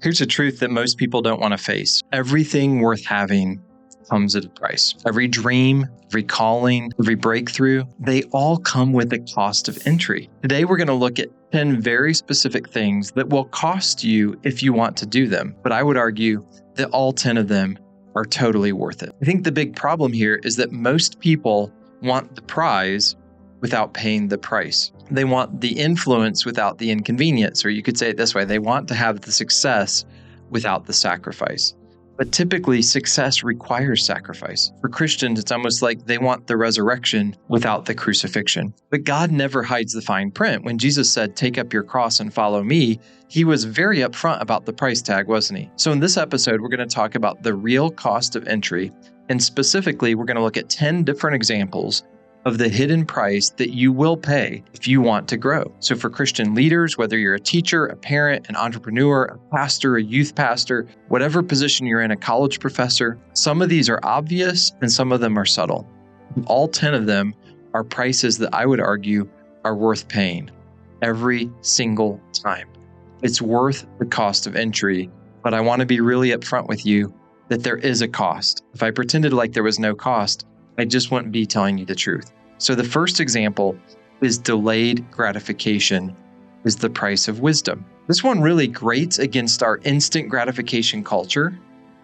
Here's a truth that most people don't want to face. Everything worth having comes at a price. Every dream, every calling, every breakthrough, they all come with a cost of entry. Today, we're going to look at 10 very specific things that will cost you if you want to do them. But I would argue that all 10 of them are totally worth it. I think the big problem here is that most people want the prize without paying the price. They want the influence without the inconvenience, or you could say it this way, they want to have the success without the sacrifice. But typically, success requires sacrifice. For Christians, it's almost like they want the resurrection without the crucifixion. But God never hides the fine print. When Jesus said, "Take up your cross and follow me," he was very upfront about the price tag, wasn't he? So in this episode, we're going to talk about the real cost of entry. And specifically, we're going to look at 10 different examples of the hidden price that you will pay if you want to grow. So for Christian leaders, whether you're a teacher, a parent, an entrepreneur, a pastor, a youth pastor, whatever position you're in, a college professor, some of these are obvious and some of them are subtle. All 10 of them are prices that I would argue are worth paying every single time. It's worth the cost of entry, but I want to be really upfront with you that there is a cost. If I pretended like there was no cost, I just wouldn't be telling you the truth. So the first example is delayed gratification is the price of wisdom. This one really grates against our instant gratification culture.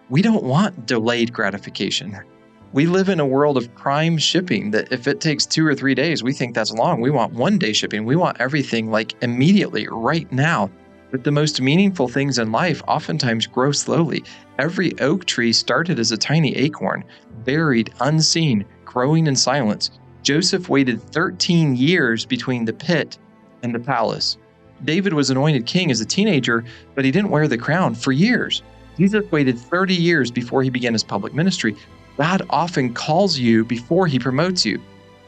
We don't want delayed gratification. We live in a world of prime shipping that if it takes 2 or 3 days, we think that's long. We want 1-day shipping. We want everything like immediately, right now. But the most meaningful things in life oftentimes grow slowly. Every oak tree started as a tiny acorn, buried, unseen, growing in silence. Joseph waited 13 years between the pit and the palace. David was anointed king as a teenager, but he didn't wear the crown for years. Jesus waited 30 years before he began his public ministry. God often calls you before he promotes you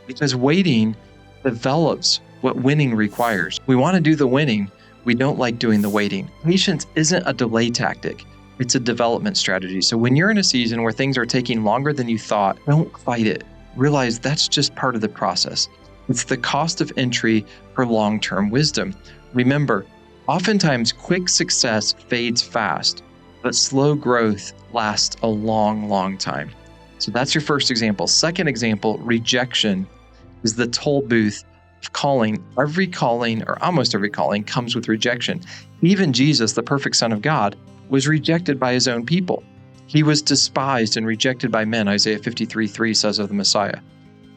because waiting develops what winning requires. We want to do the winning. We don't like doing the waiting. Patience isn't a delay tactic. It's a development strategy. So when you're in a season where things are taking longer than you thought, don't fight it. Realize that's just part of the process. It's the cost of entry for long-term wisdom. Remember, oftentimes quick success fades fast, but slow growth lasts a long, long time. So that's your first example. Second example, rejection is the toll booth of calling. Every calling, or almost every calling, comes with rejection. Even Jesus, the perfect Son of God, was rejected by his own people. He was despised and rejected by men, Isaiah 53:3 says of the Messiah.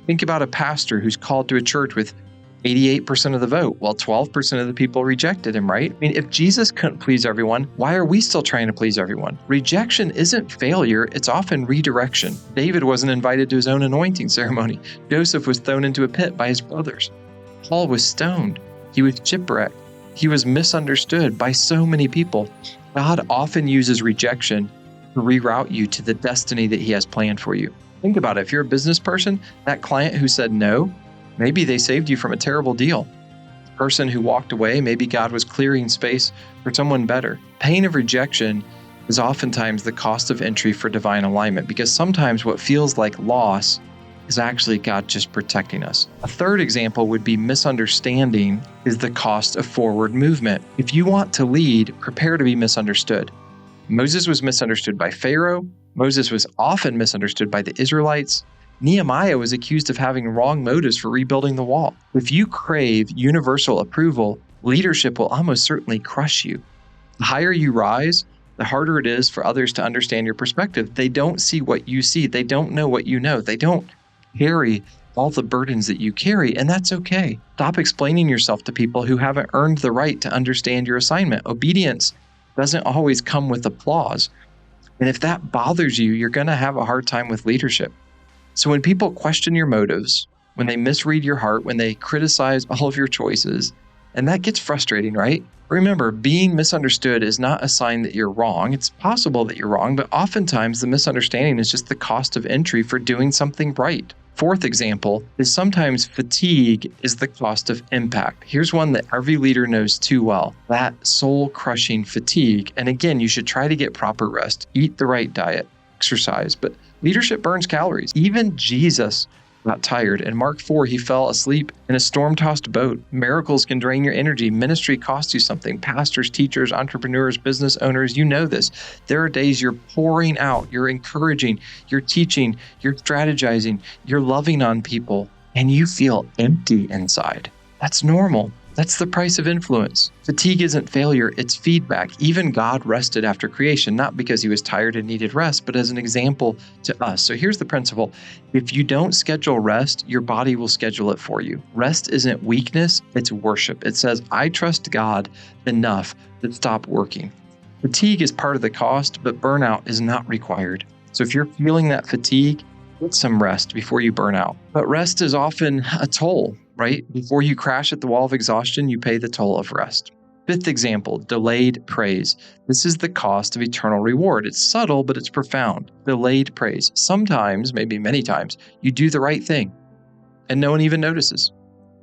Think about a pastor who's called to a church with 88% of the vote, while 12% of the people rejected him, right? I mean, if Jesus couldn't please everyone, why are we still trying to please everyone? Rejection isn't failure, it's often redirection. David wasn't invited to his own anointing ceremony. Joseph was thrown into a pit by his brothers. Paul was stoned. He was shipwrecked. He was misunderstood by so many people. God often uses rejection to reroute you to the destiny that he has planned for you. Think about it. If you're a business person, that client who said no, maybe they saved you from a terrible deal. The person who walked away, maybe God was clearing space for someone better. Pain of rejection is oftentimes the cost of entry for divine alignment, because sometimes what feels like loss is actually God just protecting us. A third example would be misunderstanding is the cost of forward movement. If you want to lead, prepare to be misunderstood. Moses was misunderstood by Pharaoh. Moses was often misunderstood by the Israelites. Nehemiah was accused of having wrong motives for rebuilding the wall. If you crave universal approval, leadership will almost certainly crush you. The higher you rise, the harder it is for others to understand your perspective. They don't see what you see. They don't know what you know. They don't carry all the burdens that you carry, and that's okay. Stop explaining yourself to people who haven't earned the right to understand your assignment. Obedience doesn't always come with applause. And if that bothers you, you're going to have a hard time with leadership. So when people question your motives, when they misread your heart, when they criticize all of your choices, and that gets frustrating, right? Remember, being misunderstood is not a sign that you're wrong. It's possible that you're wrong, but oftentimes the misunderstanding is just the cost of entry for doing something right. Fourth example is sometimes fatigue is the cost of impact. Here's one that every leader knows too well, that soul-crushing fatigue. And again, you should try to get proper rest, eat the right diet, exercise, but leadership burns calories. Even Jesus got tired. In Mark 4, he fell asleep in a storm-tossed boat. Miracles can drain your energy. Ministry costs you something. Pastors, teachers, entrepreneurs, business owners, you know this. There are days you're pouring out, you're encouraging, you're teaching, you're strategizing, you're loving on people, and you feel empty inside. That's normal. That's the price of influence. Fatigue isn't failure, it's feedback. Even God rested after creation, not because he was tired and needed rest, but as an example to us. So here's the principle. If you don't schedule rest, your body will schedule it for you. Rest isn't weakness, it's worship. It says, I trust God enough to stop working. Fatigue is part of the cost, but burnout is not required. So if you're feeling that fatigue, get some rest before you burn out. But rest is often a toll, right? Before you crash at the wall of exhaustion, you pay the toll of rest. Fifth example, delayed praise. This is the cost of eternal reward. It's subtle, but it's profound. Delayed praise. Sometimes, maybe many times, you do the right thing and no one even notices.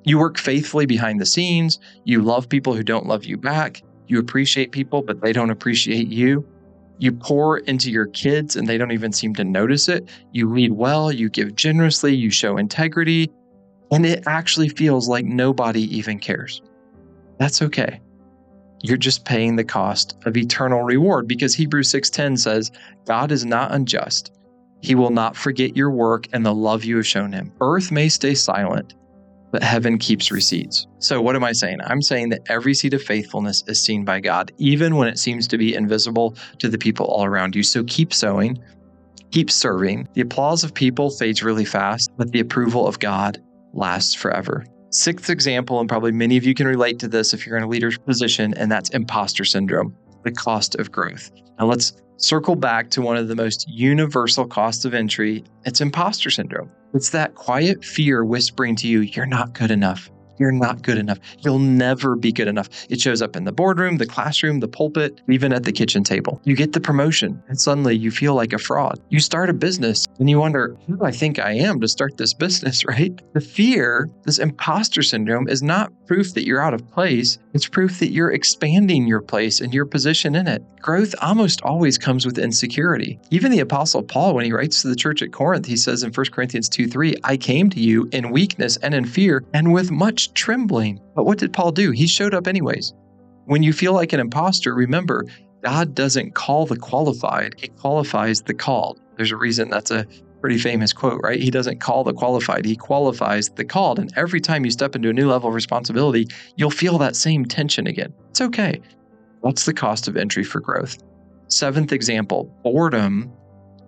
You work faithfully behind the scenes. You love people who don't love you back. You appreciate people, but they don't appreciate you. You pour into your kids and they don't even seem to notice it. You lead well, you give generously, you show integrity, and it actually feels like nobody even cares. That's okay. You're just paying the cost of eternal reward because Hebrews 6:10 says, God is not unjust. He will not forget your work and the love you have shown him. Earth may stay silent, but heaven keeps receipts. So what am I saying? I'm saying that every seed of faithfulness is seen by God, even when it seems to be invisible to the people all around you. So keep sowing, keep serving. The applause of people fades really fast, but the approval of God lasts forever. Sixth example, and probably many of you can relate to this if you're in a leadership position, and that's imposter syndrome, the cost of growth. Now let's circle back to one of the most universal costs of entry. It's imposter syndrome. It's that quiet fear whispering to you, you're not good enough. You're not good enough. You'll never be good enough. It shows up in the boardroom, the classroom, the pulpit, even at the kitchen table. You get the promotion and suddenly you feel like a fraud. You start a business and you wonder, who do I think I am to start this business, right? The fear, this imposter syndrome, is not proof that you're out of place. It's proof that you're expanding your place and your position in it. Growth almost always comes with insecurity. Even the Apostle Paul, when he writes to the church at Corinth, he says in 1 Corinthians 2:3, I came to you in weakness and in fear and with much trembling. But what did Paul do? He showed up anyways. When you feel like an imposter, remember, God doesn't call the qualified, he qualifies the called. There's a reason that's a pretty famous quote, right? He doesn't call the qualified, he qualifies the called. And every time you step into a new level of responsibility, you'll feel that same tension again. It's okay. What's the cost of entry for growth? Seventh example, boredom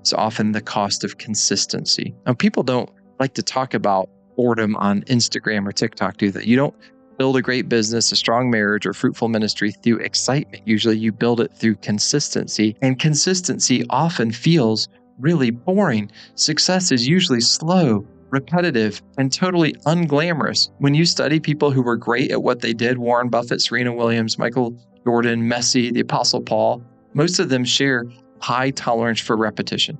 is often the cost of consistency. Now, people don't like to talk about boredom on Instagram or TikTok, do that. You don't build a great business, a strong marriage, or fruitful ministry through excitement. Usually you build it through consistency, and consistency often feels really boring. Success is usually slow, repetitive, and totally unglamorous. When you study people who were great at what they did, Warren Buffett, Serena Williams, Michael Jordan, Messi, the Apostle Paul, most of them share high tolerance for repetition.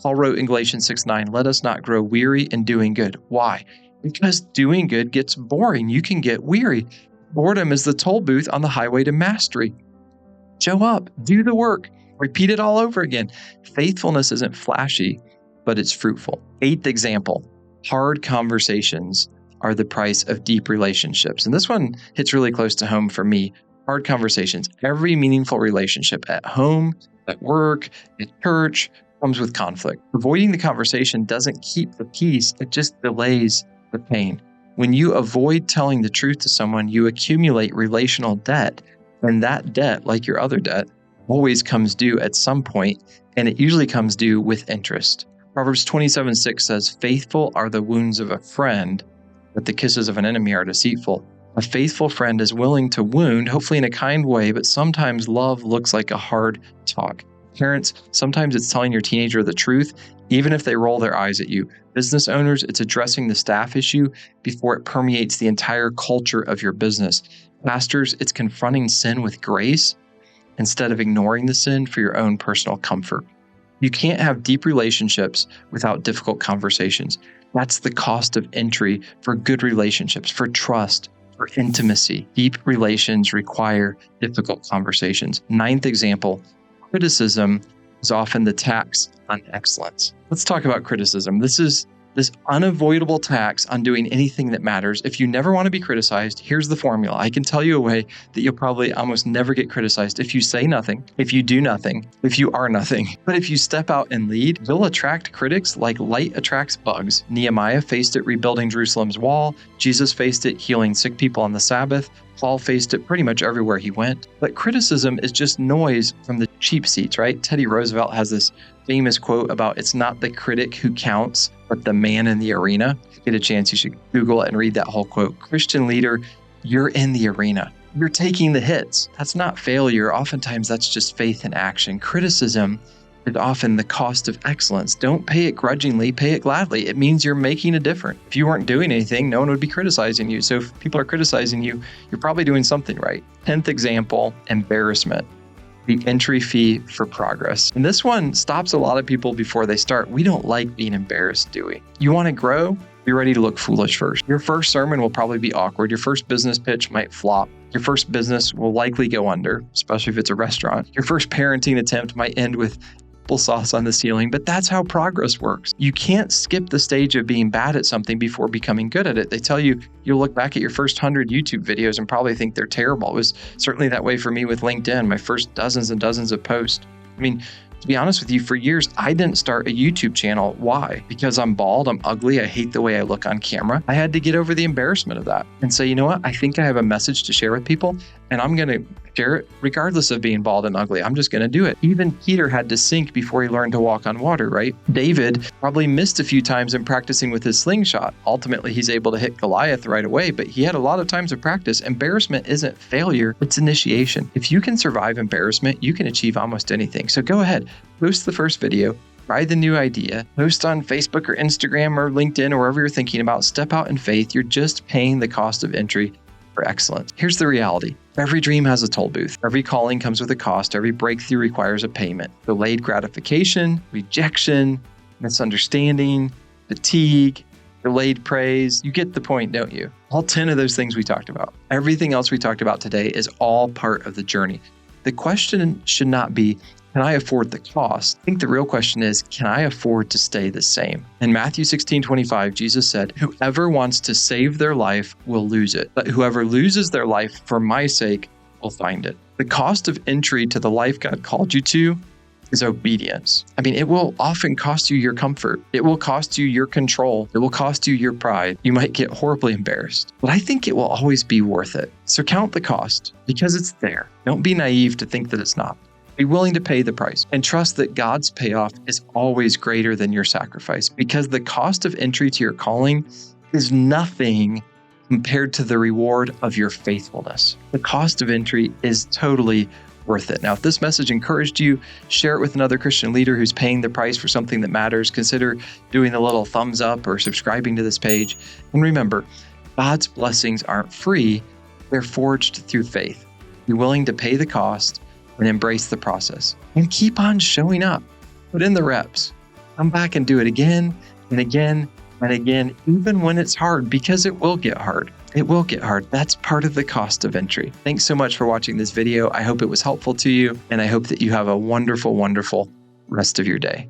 Paul wrote in Galatians 6:9, let us not grow weary in doing good. Why? Because doing good gets boring. You can get weary. Boredom is the toll booth on the highway to mastery. Show up, do the work, repeat it all over again. Faithfulness isn't flashy, but it's fruitful. Eighth example, hard conversations are the price of deep relationships. And this one hits really close to home for me. Hard conversations. Every meaningful relationship at home, at work, at church, comes with conflict. Avoiding the conversation doesn't keep the peace, it just delays the pain. When you avoid telling the truth to someone, you accumulate relational debt, and that debt, like your other debt, always comes due at some point, and it usually comes due with interest. Proverbs 27:6 says, faithful are the wounds of a friend, but the kisses of an enemy are deceitful. A faithful friend is willing to wound, hopefully in a kind way, but sometimes love looks like a hard talk. Parents, sometimes it's telling your teenager the truth, even if they roll their eyes at you. Business owners, it's addressing the staff issue before it permeates the entire culture of your business. Pastors, it's confronting sin with grace instead of ignoring the sin for your own personal comfort. You can't have deep relationships without difficult conversations. That's the cost of entry for good relationships, for trust, for intimacy. Deep relations require difficult conversations. Ninth example, criticism is often the tax on excellence. Let's talk about criticism. This is this unavoidable tax on doing anything that matters. If you never want to be criticized, here's the formula. I can tell you a way that you'll probably almost never get criticized. If you say nothing, if you do nothing, if you are nothing. But if you step out and lead, you'll attract critics like light attracts bugs. Nehemiah faced it rebuilding Jerusalem's wall. Jesus faced it healing sick people on the Sabbath. Paul faced it pretty much everywhere he went. But criticism is just noise from the cheap seats, right? Teddy Roosevelt has this famous quote about it's not the critic who counts, but the man in the arena. If you get a chance, you should Google it and read that whole quote. Christian leader, you're in the arena. You're taking the hits. That's not failure. Oftentimes, that's just faith in action. Criticism is often the cost of excellence. Don't pay it grudgingly, pay it gladly. It means you're making a difference. If you weren't doing anything, no one would be criticizing you. So if people are criticizing you, you're probably doing something right. 10th example, embarrassment. The entry fee for progress. And this one stops a lot of people before they start. We don't like being embarrassed, do we? You want to grow? Be ready to look foolish first. Your first sermon will probably be awkward. Your first business pitch might flop. Your first business will likely go under, especially if it's a restaurant. Your first parenting attempt might end with applesauce on the ceiling, but that's how progress works. You can't skip the stage of being bad at something before becoming good at it. They tell you, you'll look back at your first 100 YouTube videos and probably think they're terrible. It was certainly that way for me with LinkedIn, my first dozens and dozens of posts. I mean, to be honest with you, for years, I didn't start a YouTube channel. Why? Because I'm bald, I'm ugly, I hate the way I look on camera. I had to get over the embarrassment of that and say, you know what? I think I have a message to share with people, and I'm going to share it regardless of being bald and ugly. I'm just going to do it. Even Peter had to sink before he learned to walk on water, right? David probably missed a few times in practicing with his slingshot. Ultimately, he's able to hit Goliath right away, but he had a lot of times of practice. Embarrassment isn't failure, it's initiation. If you can survive embarrassment, you can achieve almost anything. So go ahead, post the first video, try the new idea, post on Facebook or Instagram or LinkedIn or wherever you're thinking about, step out in faith. You're just paying the cost of entry for excellence. Here's the reality. Every dream has a toll booth. Every calling comes with a cost. Every breakthrough requires a payment. Delayed gratification, rejection, misunderstanding, fatigue, delayed praise. You get the point, don't you? All 10 of those things we talked about. Everything else we talked about today is all part of the journey. The question should not be, can I afford the cost? I think the real question is, can I afford to stay the same? In Matthew 16:25, Jesus said, whoever wants to save their life will lose it, but whoever loses their life for my sake will find it. The cost of entry to the life God called you to is obedience. I mean, it will often cost you your comfort. It will cost you your control. It will cost you your pride. You might get horribly embarrassed, but I think it will always be worth it. So count the cost because it's there. Don't be naive to think that it's not. Be willing to pay the price and trust that God's payoff is always greater than your sacrifice, because the cost of entry to your calling is nothing compared to the reward of your faithfulness. The cost of entry is totally worth it. Now, if this message encouraged you, share it with another Christian leader who's paying the price for something that matters. Consider doing the little thumbs up or subscribing to this page. And remember, God's blessings aren't free. They're forged through faith. Be willing to pay the cost and embrace the process. And keep on showing up. Put in the reps. Come back and do it again and again and again, even when it's hard, because it will get hard. It will get hard. That's part of the cost of entry. Thanks so much for watching this video. I hope it was helpful to you, and I hope that you have a wonderful, wonderful rest of your day.